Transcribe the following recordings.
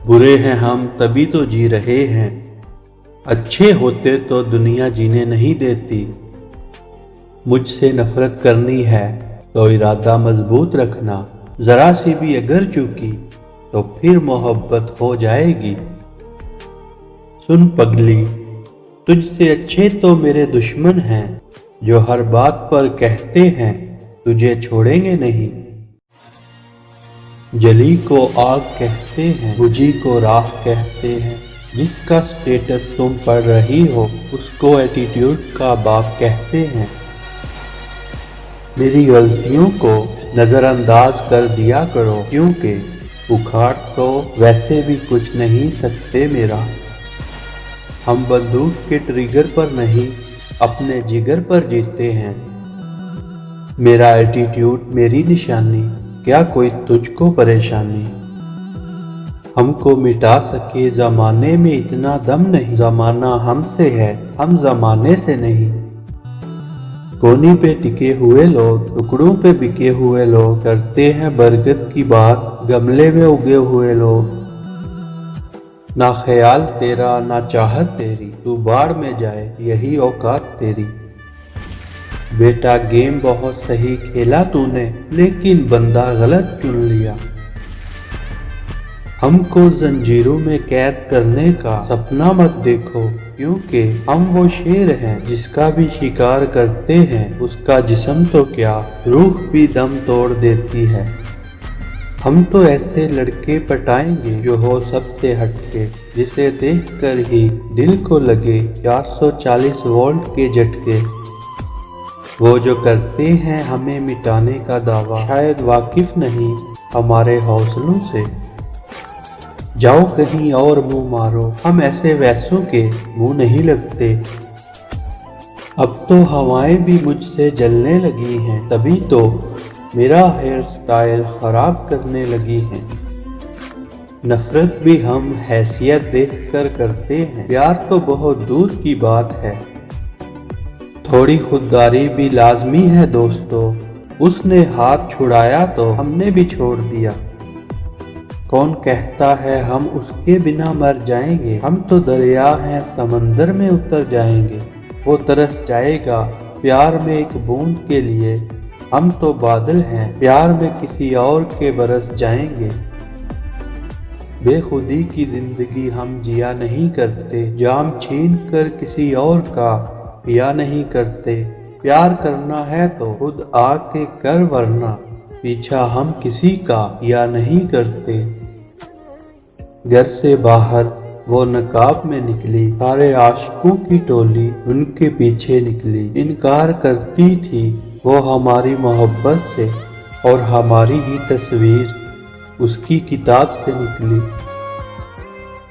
बुरे हैं हम तभी तो जी रहे हैं, अच्छे होते तो दुनिया जीने नहीं देती। मुझसे नफरत करनी है तो इरादा मजबूत रखना, जरा सी भी अगर चूकी तो फिर मोहब्बत हो जाएगी। सुन पगली, तुझसे अच्छे तो मेरे दुश्मन हैं, जो हर बात पर कहते हैं तुझे छोड़ेंगे नहीं। जली को आग कहते हैं, बुझी को राख कहते हैं, जिसका स्टेटस तुम पढ़ रही हो उसको एटीट्यूड का बाप कहते हैं। मेरी गलतियों को नज़रअंदाज कर दिया करो, क्योंकि उखाड़ तो वैसे भी कुछ नहीं सकते मेरा। हम बंदूक के ट्रिगर पर नहीं, अपने जिगर पर जीते हैं। मेरा एटीट्यूड मेरी निशानी, क्या कोई तुझको परेशानी। हमको मिटा सके जमाने में इतना दम नहीं, जमाना हमसे है हम जमाने से नहीं। कोनी पे टिके हुए लोग, टुकड़ों पे बिके हुए लोग, करते हैं बरगद की बात गमले में उगे हुए लोग। ना ख्याल तेरा ना चाहत तेरी, तू बाढ़ में जाए यही औकात तेरी। बेटा गेम बहुत सही खेला तूने, लेकिन बंदा गलत चुन लिया। हमको जंजीरों में कैद करने का सपना मत देखो, क्योंकि हम वो शेर हैं जिसका भी शिकार करते हैं उसका जिस्म तो क्या रूह भी दम तोड़ देती है। हम तो ऐसे लड़के पटाएंगे जो हो सबसे हटके, जिसे देखकर ही दिल को लगे 440 वोल्ट के झटके। वो जो करते हैं हमें मिटाने का दावा, शायद वाकिफ नहीं हमारे हौसलों से। जाओ कहीं और मुंह मारो, हम ऐसे वैसों के मुंह नहीं लगते। अब तो हवाएं भी मुझसे जलने लगी हैं, तभी तो मेरा हेयर स्टाइल खराब करने लगी हैं। नफरत भी हम हैसियत देखकर करते हैं, प्यार तो बहुत दूर की बात है। थोड़ी खुददारी भी लाजमी है दोस्तों, उसने हाथ छुड़ाया तो हमने भी छोड़ दिया। कौन कहता है हम उसके बिना मर जाएंगे, हम तो दरिया हैं समंदर में उतर जाएंगे। वो तरस जाएगा प्यार में एक बूंद के लिए, हम तो बादल हैं प्यार में किसी और के बरस जाएंगे। बेखुदी की जिंदगी हम जिया नहीं करते, जाम छीन कर किसी और का पिया नहीं करते। प्यार करना है तो खुद आके कर, वरना पीछा हम किसी का या नहीं करते। घर से बाहर वो नकाब में निकली, सारे आशिकों की टोली उनके पीछे निकली। इनकार करती थी वो हमारी मोहब्बत से, और हमारी ही तस्वीर उसकी किताब से निकली।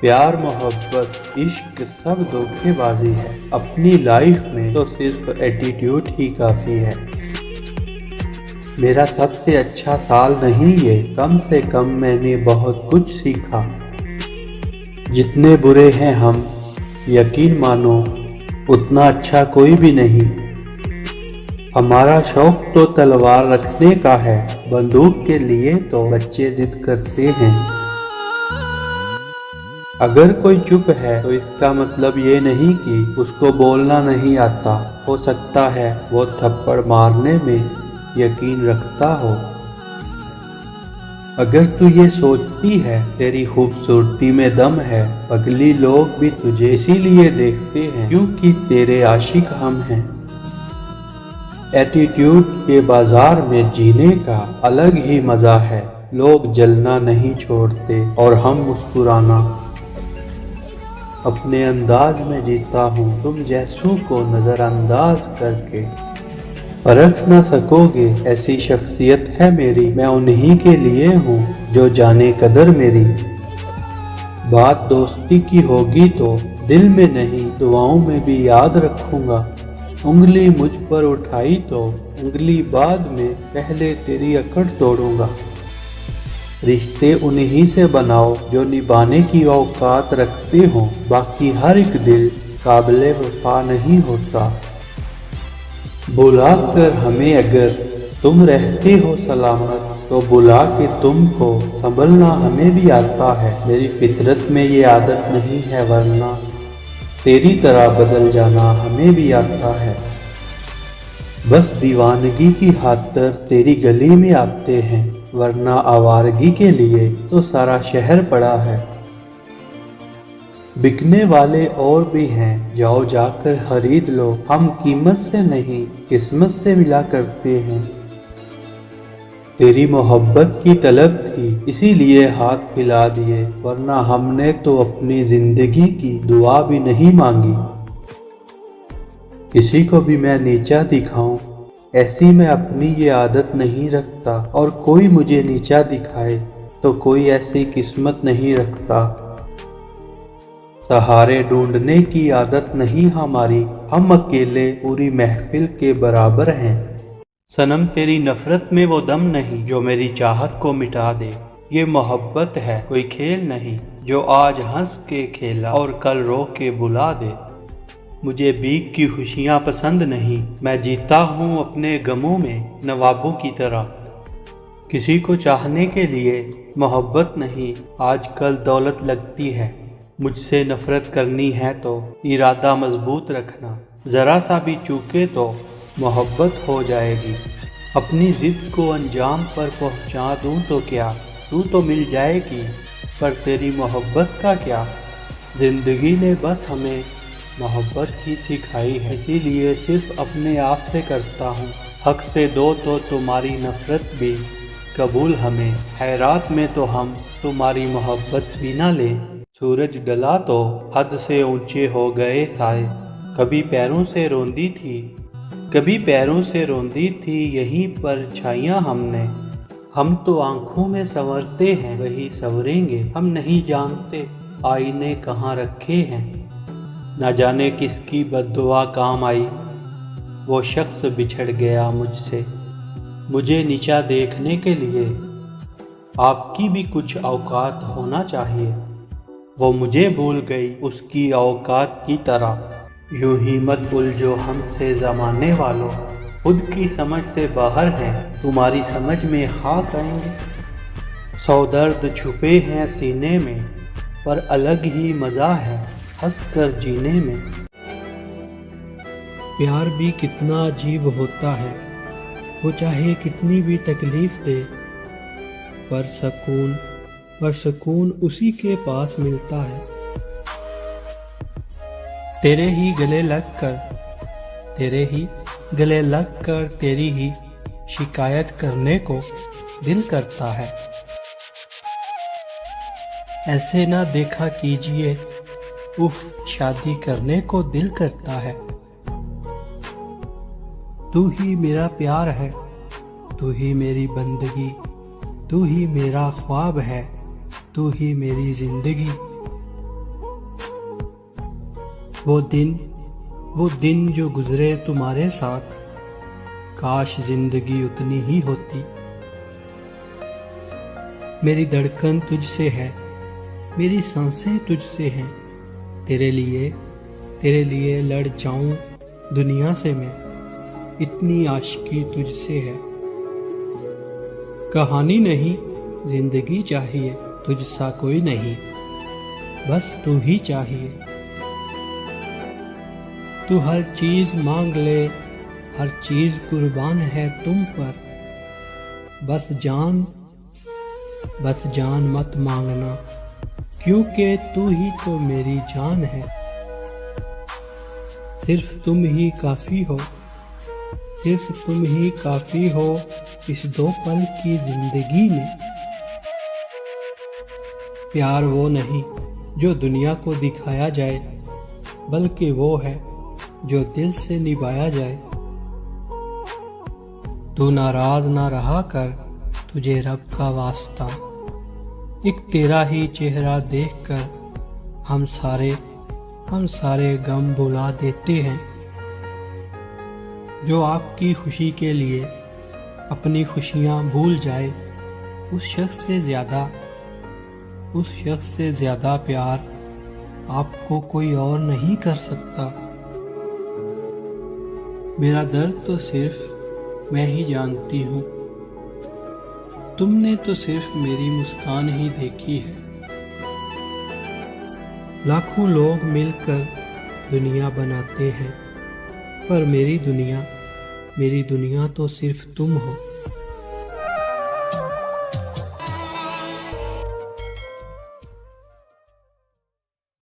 प्यार मोहब्बत इश्क सब धोखेबाजी है, अपनी लाइफ में तो सिर्फ एटीट्यूड ही काफ़ी है। मेरा सबसे अच्छा साल नहीं ये, कम से कम मैंने बहुत कुछ सीखा। जितने बुरे हैं हम यकीन मानो उतना अच्छा कोई भी नहीं। हमारा शौक तो तलवार रखने का है, बंदूक के लिए तो बच्चे जिद करते हैं। अगर कोई चुप है तो इसका मतलब ये नहीं कि उसको बोलना नहीं आता, हो सकता है वो थप्पड़ मारने में यकीन रखता हो। अगर तू ये सोचती है तेरी खूबसूरती में दम है, पगली लोग भी तुझे इसीलिए देखते हैं क्योंकि तेरे आशिक हम हैं। एटीट्यूड के बाजार में जीने का अलग ही मजा है, लोग जलना नहीं छोड़ते और हम मुस्कुराना। अपने अंदाज में जीता हूँ, तुम जैसों को नजरअंदाज करके परख न सकोगे, ऐसी शख्सियत है मेरी। मैं उन्हीं के लिए हूँ जो जाने कदर मेरी। बात दोस्ती की होगी तो दिल में नहीं दुआओं में भी याद रखूंगा। उंगली मुझ पर उठाई तो उंगली बाद में पहले तेरी अकड़ तोड़ूंगा। रिश्ते उन्हीं से बनाओ जो निभाने की औकात रखते हों, बाकी हर एक दिल काबिले वफा नहीं होता। बुला कर हमें अगर तुम रहते हो सलामत, तो बुला के तुमको संभलना हमें भी आता है। मेरी फितरत में ये आदत नहीं है, वरना तेरी तरह बदल जाना हमें भी आता है। बस दीवानगी की खातिर तेरी गली में आते हैं, वरना आवारगी के लिए तो सारा शहर पड़ा है। बिकने वाले और भी हैं, जाओ जाकर खरीद लो, हम कीमत से नहीं किस्मत से मिला करते हैं। तेरी मोहब्बत की तलब थी इसीलिए हाथ फैला दिए, वरना हमने तो अपनी जिंदगी की दुआ भी नहीं मांगी। किसी को भी मैं नीचा दिखाऊं ऐसी मैं अपनी ये आदत नहीं रखता, और कोई मुझे नीचा दिखाए तो कोई ऐसी किस्मत नहीं रखता। सहारे ढूंढने की आदत नहीं हमारी, हम अकेले पूरी महफिल के बराबर हैं। सनम तेरी नफरत में वो दम नहीं जो मेरी चाहत को मिटा दे। ये मोहब्बत है कोई खेल नहीं जो आज हंस के खेला और कल रो के बुला दे। मुझे बीक की खुशियाँ पसंद नहीं, मैं जीता हूँ अपने गमों में नवाबों की तरह। किसी को चाहने के लिए मोहब्बत नहीं आजकल दौलत लगती है। मुझसे नफरत करनी है तो इरादा मजबूत रखना, ज़रा सा भी चूके तो मोहब्बत हो जाएगी। अपनी ज़िद को अंजाम पर पहुंचा दूं तो क्या, तू तो मिल जाएगी, पर तेरी मोहब्बत का क्या। ज़िंदगी ने बस हमें मोहब्बत ही सिखाई है, इसीलिए सिर्फ अपने आप से करता हूँ। हक से दो तो तुम्हारी नफरत भी कबूल हमें, हैरात में तो हम तुम्हारी मोहब्बत भी ना लें। सूरज डला तो हद से ऊंचे हो गए साए, कभी पैरों से रोंदी थी यहीं पर छाइयाँ हमने। हम तो आंखों में संवरते हैं वही संवरेंगे, हम नहीं जानते आईने कहाँ रखे हैं। न जाने किसकी बद्दुआ काम आई, वो शख्स बिछड़ गया मुझसे। मुझे नीचा देखने के लिए आपकी भी कुछ औकात होना चाहिए। वो मुझे भूल गई उसकी औकात की तरह। यूं ही मत उलझो हमसे ज़माने वालों, खुद की समझ से बाहर हैं, तुम्हारी समझ में खाक आएंगे। 100 दर्द छुपे हैं सीने में, पर अलग ही मज़ा है हंस कर जीने में। प्यार भी कितना अजीब होता है, वो चाहे कितनी भी तकलीफ दे, पर सुकून उसी के पास मिलता है। तेरे ही गले लग कर तेरी ही शिकायत करने को दिल करता है। ऐसे ना देखा कीजिए, उफ शादी करने को दिल करता है। तू ही मेरा प्यार है, तू ही मेरी बंदगी, तू ही मेरा ख्वाब है, तू ही मेरी जिंदगी। वो दिन जो गुजरे तुम्हारे साथ, काश जिंदगी उतनी ही होती। मेरी धड़कन तुझसे है, मेरी सांसें तुझसे हैं, तेरे लिए लड़ जाऊं दुनिया से मैं, इतनी आशिकी तुझसे है। कहानी नहीं जिंदगी चाहिए, तुझसा कोई नहीं, बस तू ही चाहिए। तू हर चीज मांग ले, हर चीज कुर्बान है तुम पर, बस जान मत मांगना, क्योंकि तू ही तो मेरी जान है। सिर्फ तुम ही काफी हो इस 2 पल की जिंदगी में। प्यार वो नहीं जो दुनिया को दिखाया जाए, बल्कि वो है जो दिल से निभाया जाए। तू नाराज ना रहा कर, तुझे रब का वास्ता, एक तेरा ही चेहरा देखकर हम सारे गम भुला देते हैं। जो आपकी खुशी के लिए अपनी खुशियाँ भूल जाए, उस शख्स से ज्यादा प्यार आपको कोई और नहीं कर सकता। मेरा दर्द तो सिर्फ मैं ही जानती हूँ, तुमने तो सिर्फ मेरी मुस्कान ही देखी है। लाखों लोग मिलकर दुनिया बनाते हैं, पर मेरी दुनिया तो सिर्फ तुम हो।